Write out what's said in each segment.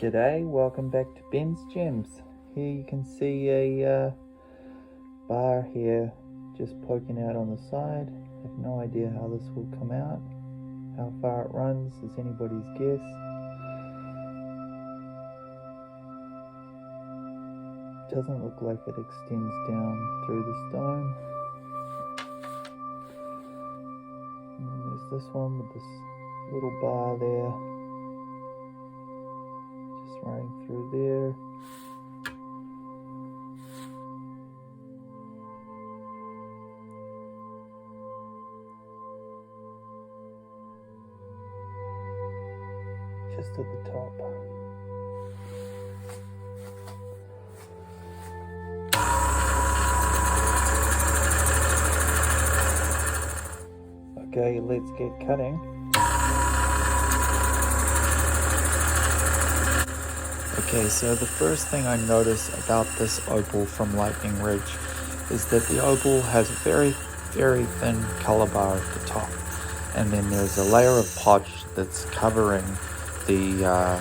G'day, welcome back to Ben's Gems. Here you can see a bar here just poking out on the side. I have no idea how this will come out. How far it runs is anybody's guess. Doesn't look like it extends down through the stone. And then there's this one with this little bar there. Running through there. Just at the top. Okay, let's get cutting. Okay, so the first thing I notice about this opal from Lightning Ridge is that the opal has a very, very thin color bar at the top. And then there's a layer of potch that's covering the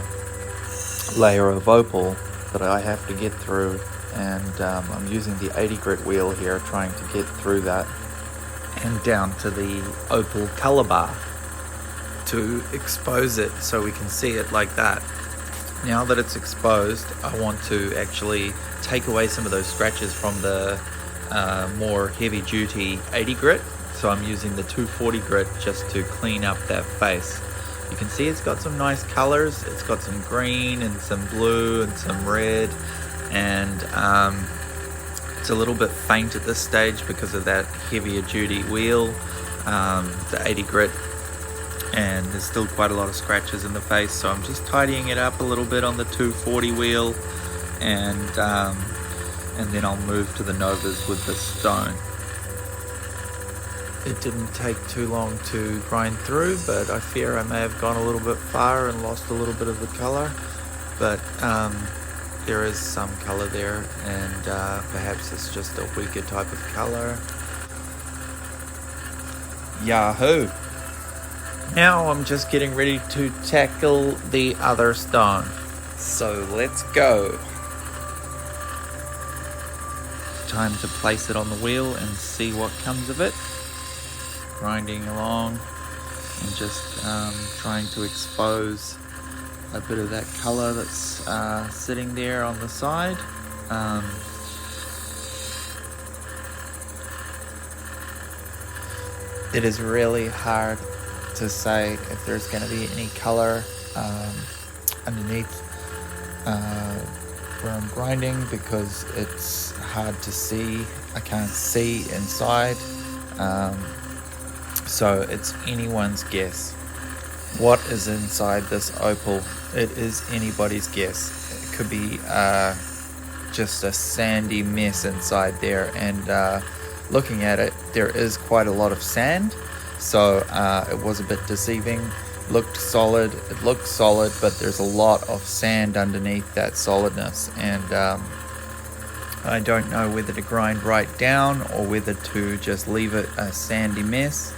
layer of opal that I have to get through. And I'm using the 80 grit wheel here trying to get through that and down to the opal color bar to expose it so we can see it like that. Now that it's exposed, I want to actually take away some of those scratches from the more heavy duty 80 grit. So I'm using the 240 grit just to clean up that face. You can see it's got some nice colors. It's got some green and some blue and some red, and it's a little bit faint at this stage because of that heavier duty wheel, the 80 grit. And there's still quite a lot of scratches in the face, so I'm just tidying it up a little bit on the 240 wheel, and then I'll move to the Novas with the stone. It didn't take too long to grind through, but I fear I may have gone a little bit far and lost a little bit of the color, but there is some color there, and perhaps it's just a weaker type of color. Yahoo! Now I'm just getting ready to tackle the other stone. So let's go. Time to place it on the wheel and see what comes of it. Grinding along and just trying to expose a bit of that color that's sitting there on the side. It is really hard to say if there's going to be any color underneath where I'm grinding, because it's hard to see. I can't see inside, so it's anyone's guess what is inside this opal. It is anybody's guess. It could be just a sandy mess inside there, and looking at it, there is quite a lot of sand. So it was a bit deceiving. Looked solid, it looked solid, but there's a lot of sand underneath that solidness, and I don't know whether to grind right down or whether to just leave it a sandy mess.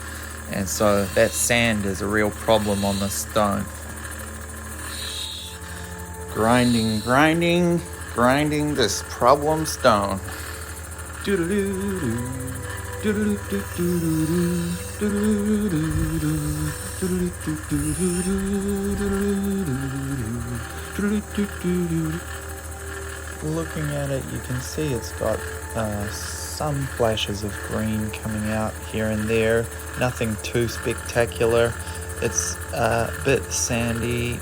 And so that sand is a real problem on the stone. Grinding this problem stone. Looking at it, you can see it's got some flashes of green coming out here and there. Nothing too spectacular. It's a bit sandy.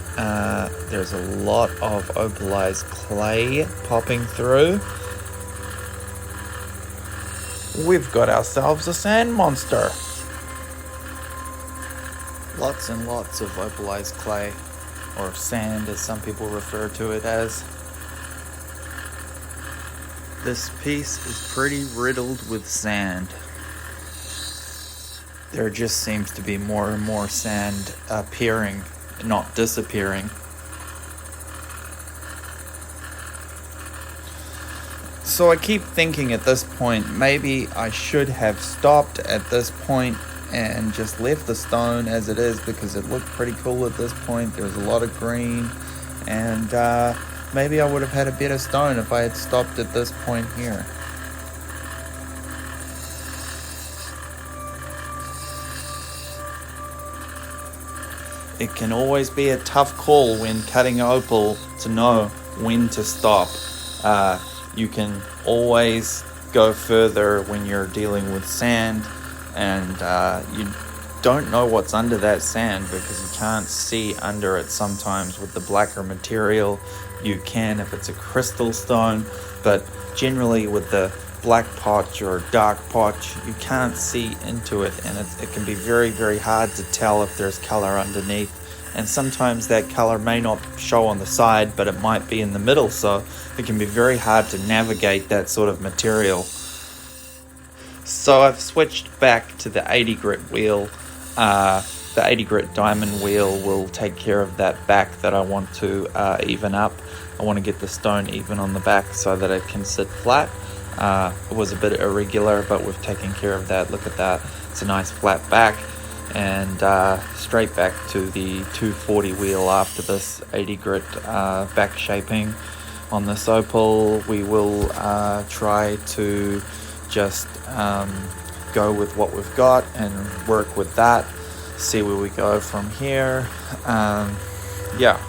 There's a lot of opalized clay popping through. We've got ourselves a sand monster. Lots and lots of opalized clay, or sand as some people refer to it as. This piece is pretty riddled with sand. There just seems to be more and more sand appearing, not disappearing. So I keep thinking at this point, maybe I should have stopped at this point and just left the stone as it is, because it looked pretty cool at this point. There's a lot of green, and maybe I would have had a better stone if I had stopped at this point here. It can always be a tough call when cutting opal to know when to stop. You can always go further when you're dealing with sand, and you don't know what's under that sand because you can't see under it sometimes with the blacker material. You can if it's a crystal stone, but generally with the black potch or dark potch, you can't see into it, and it can be very, very hard to tell if there's color underneath. And sometimes that color may not show on the side, but it might be in the middle, so it can be very hard to navigate that sort of material. So I've switched back to the 80 grit wheel. The 80 grit diamond wheel will take care of that back that I want to even up. I want to get the stone even on the back so that it can sit flat. It was a bit irregular, but we've taken care of that. Look at that. It's a nice flat back. And straight back to the 240 wheel after this 80 grit back shaping on this opal. We will try to just go with what we've got and work with that, see where we go from here. Yeah,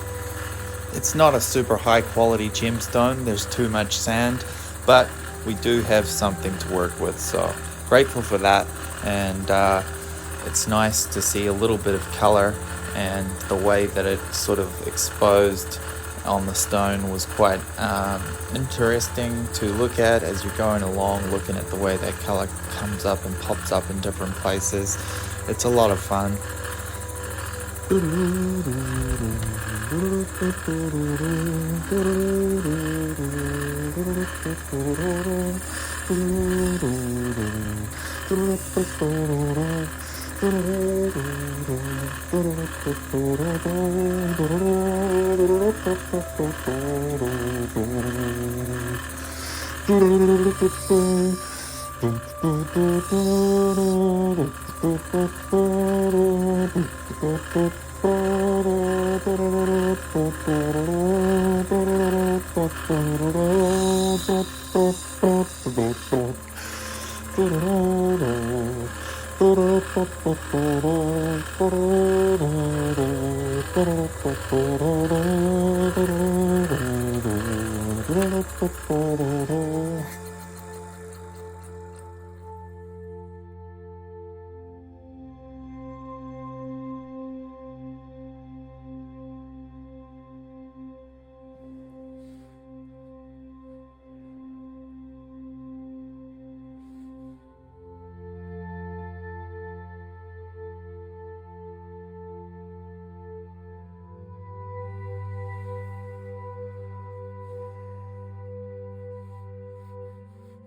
it's not a super high quality gemstone, there's too much sand, but we do have something to work with, so grateful for that. And it's nice to see a little bit of color, and the way that it sort of exposed on the stone was quite interesting to look at as you're going along, looking at the way that color comes up and pops up in different places. It's a lot of fun.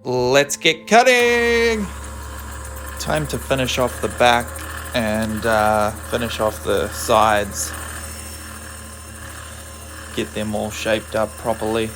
Let's get cutting! Time to finish off the back and finish off the sides. Get them all shaped up properly.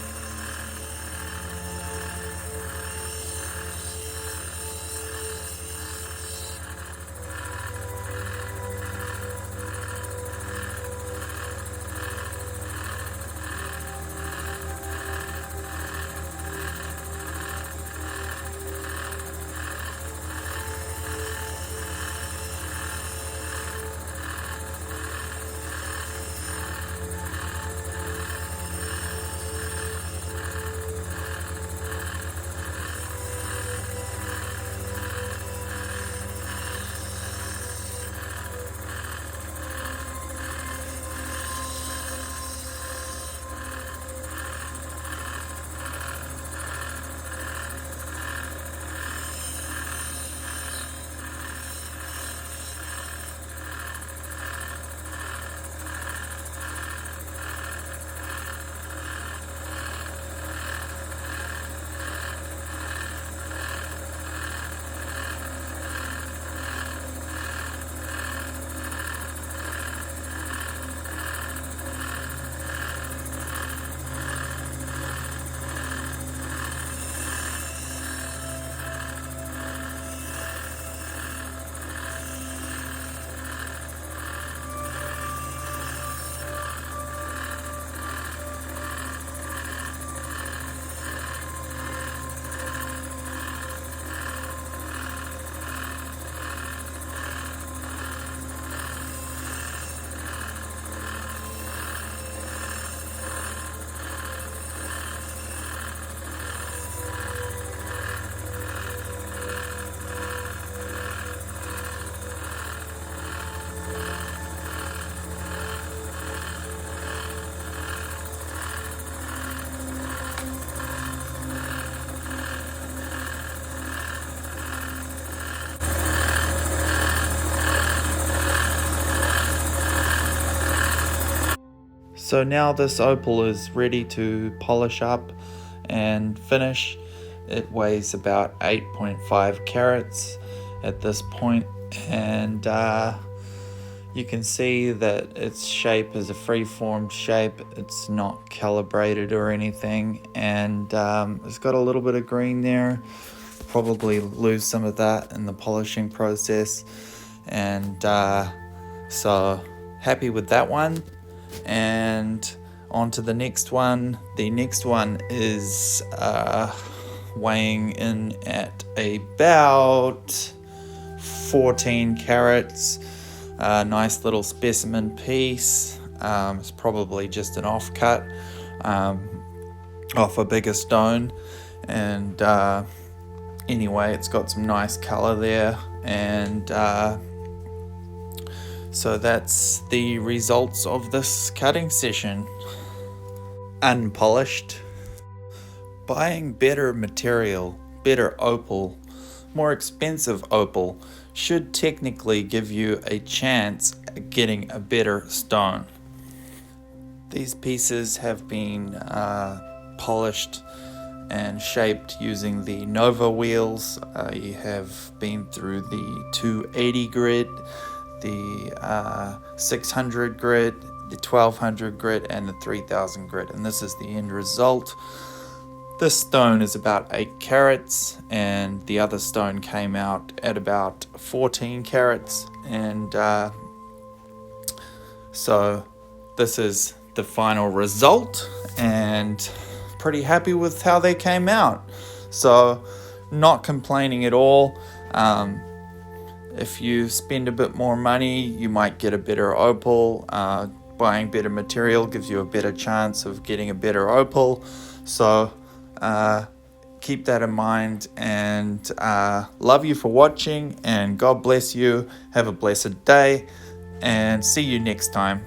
So now this opal is ready to polish up and finish. It weighs about 8.5 carats at this point, and you can see that its shape is a freeform shape. It's not calibrated or anything, and it's got a little bit of green there. Probably lose some of that in the polishing process, and so happy with that one. And on to the next one. The next one is weighing in at about 14 carats. Nice little specimen piece. It's probably just an offcut off a bigger stone, and anyway, it's got some nice color there, and so that's the results of this cutting session. Unpolished. Buying better material, better opal, more expensive opal should technically give you a chance at getting a better stone. These pieces have been polished and shaped using the Nova wheels. You have been through the 280 grit, the 600 grit, the 1200 grit, and the 3000 grit, and this is the end result. This stone is about 8 carats, and the other stone came out at about 14 carats, and so this is the final result, and pretty happy with how they came out. So not complaining at all. If you spend a bit more money, you might get a better opal. Buying better material gives you a better chance of getting a better opal. So keep that in mind, and love you for watching, and God bless you. Have a blessed day, and see you next time.